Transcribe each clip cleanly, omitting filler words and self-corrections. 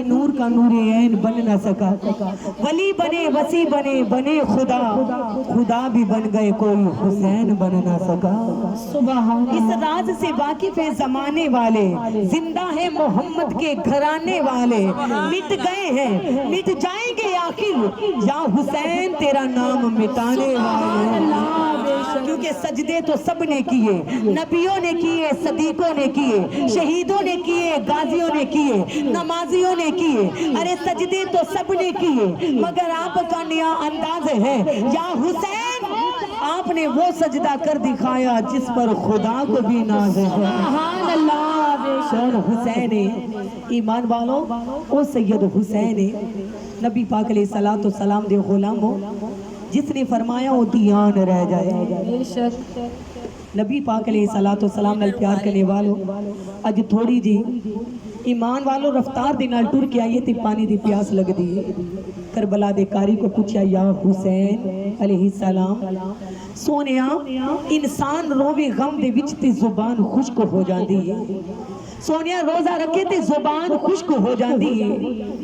نور کا نور عین بن نہ سکا، ولی بنے وسیع بنے بنے خدا، خدا بھی بن گئے کوئی حسین بن نہ سکا۔ اس راز سے واقف ہے زمانے والے، زندہ ہے محمد کے گھرانے والے، مٹ گئے ہیں مٹ جائیں گے آخر یا حسین تیرا نام مٹانے والے۔ کیونکہ سجدے تو سب نے کیے، نبیوں نے کیے، صدیقوں نے کیے، شہیدوں نے کیے، غازیوں نے کیے، نمازیوں نے کیے، ارے سجدے تو سب نے کیے، مگر آپ کا نیا انداز ہے یا حسین، آپ نے وہ سجدہ کر دکھایا جس پر خدا کو بھی ناز ہے۔ سبحان اللہ، شان حسین ایمان والوں، او سید حسین نبی پاک علیہ السلام دے غلاموں، جس نے فرمایا وہ دیان رہ جائے۔ نبی پاک علیہ السلام نال پیار کرنے والوں، اج تھوڑی جی ایمان والوں رفتار دے نال ٹر کے آئیے تے پانی دی پیاس لگ دی۔ کربلا دے کاری کو پوچھا یا حسین علیہ السلام، سونیا انسان روے غم دے وچ تے زبان خشک ہو جاندی ہے، سونیا روزہ رکھے تے زبان خشک ہو جاندی ہے،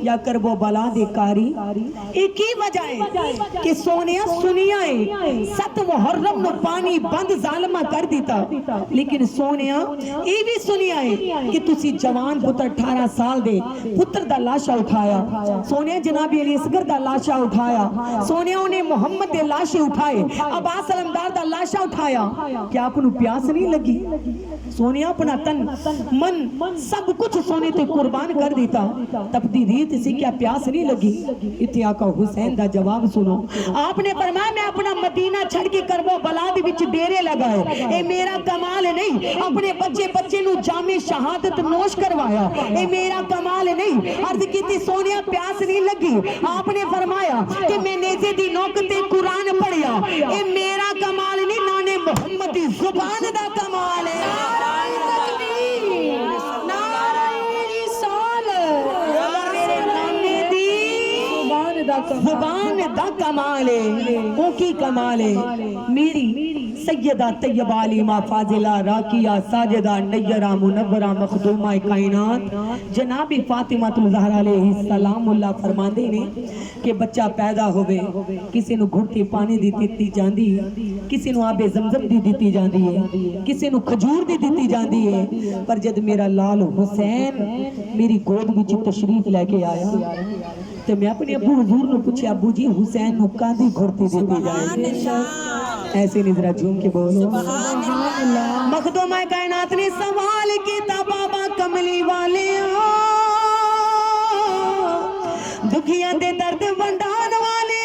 یا کربو بلا دے کاری ایک ہی وجہ ہے کہ سونیا سنیا ہے 7 محرم نو پانی بند ظالمہ کر دیتا، لیکن سونیا یہ بھی سنیا ہے کہ تسی جوان پتر 18 سال دے پتر دا لاشا اٹھایا، سونیا جناب علی اصغر دا لاشا اٹھایا، سونیا انہیں محمد دے لاشے اٹھائے، عباس علمدار دا لاشا اٹھایا، کیا آپ انہوں پیاس نہیں لگی؟ سونیا اپنا تن من سب کچھ سونے تے قربان کر دیتا، تپتی ریت سے کیا پیاس نہیں لگی؟ اتنے آقا حسین دا جواب سنو، آپ نے فرمایا میں اپنا مدینہ چھڑ کے کربو بلا دے وچ ڈیرے لگائے، اے میرا کمال نہیں، اپنے بچے نو جامع شہادت نوش کروایا، اے میرا کمال نہیں، عرض کی تھی سونیا پیاس نہیں لگی، آپ نے فرمایا کہ میں نیزے دی نوک تے قرآن پڑھیا، اے میرا کمال نہیں، نانے محمدی زبان دا کمال ہے۔ زبان دا کمالے، وہ کی کمالے، میری سیدہ طیبہ علیمہ فاضلہ راکیہ ساجدہ نیرہ منورہ مخدومہ کائنات جناب فاطمہ الزہرا علیہ السلام اللہ فرماندے نے کہ بچہ پیدا ہوئے، کسی نو گھڑتی پانی دی دیتی جاندی ہے، کسی نو آب زمزم دی دیتی جاندی ہے، کسی نو کھجور دی دیتی جاندی ہے، پر جد میرا لال حسین میری گود وچ تشریف لے کے آیا تو میں اپنے ابو حضور نے پوچھے ابو جی حسین نو کاندی گھڑتی دیتی جائے، ایسے نظرہ جھوم کے بولو مخدومہ کائنات نے سوال کیتا بابا کملی والے دکھیاں دے درد ونڈان والے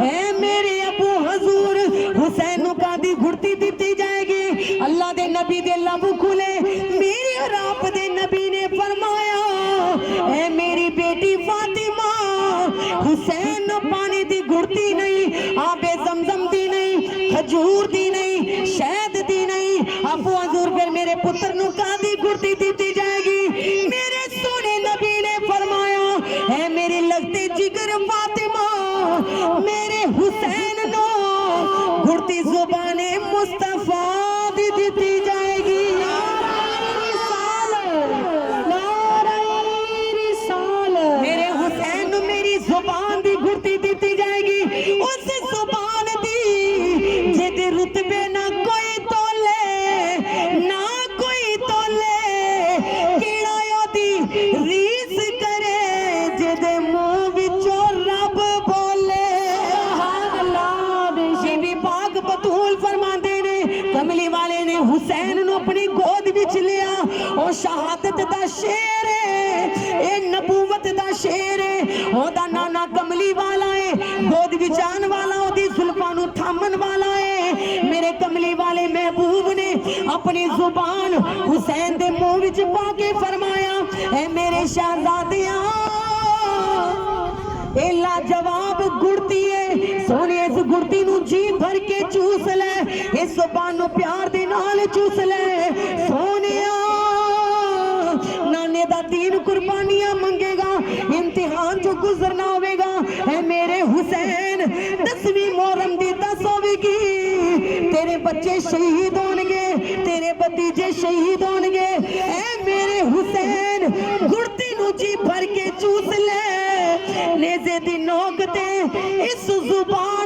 اے میرے ابو حضور حسین نو کاندی گھڑتی دیتی جائے گی؟ اللہ دے نبی دے لب کھلے، میرے اور آپ دے نبی نے فرمایا اے میری بیٹی فاطمہ حسین نو پانی دی گھڑتی نہیں، آب زمزم دی نہیں، کھجور دی نہیں، شہد دی نہیں، ابو حضور پھر میرے پتر نو کاندی گھڑتی دیتی جائے گی؟ میرے سونے نبی نے فرمایا اے میری لگتے جگر فاطمہ میرے حسین نو گھڑتی زبان مصطفیٰ دی دیتی جائے گی۔ زبان دی گھڑتی دیتی جائے گی، اس زبان دی جد رتبے نہ کوئی تولے نہ کوئی تولے، کیڑا یو دی ریس کرے جد منہ وچوں رب بولے۔ یہ بھی پاک بطول فرماندے نے کملی والے نے حسین نو اپنی گود وچ لیا، او شہادت دا شیر ہے، اے نبوت دا شیر ہے، او دا نانا کملی والا ہے، گود وچان والا ہو دی زلفانو تھامن والا ہے۔ میرے کملی والے محبوب نے اپنی زبان حسین دے منہ وچ پا کے فرمایا اے میرے شہزادیاں اے لاجواب گھڑتی ہے، سونے اس گھڑتی نو جی بھر کے چوس لے، اس زبان نو پیار دے نال چوس لے، سونیا نانے دا دین قربانیاں منگے گا، امتحان جو گزرنا ہوئے گا، اے میرے حسین 10ویں محرم دی 10 ہوئے گی، تیرے بچے شہید ہونگے، تیرے بتیجے شہید ہونگے، اے میرے حسین گھڑتی نو جی دن نوکتے اس زبان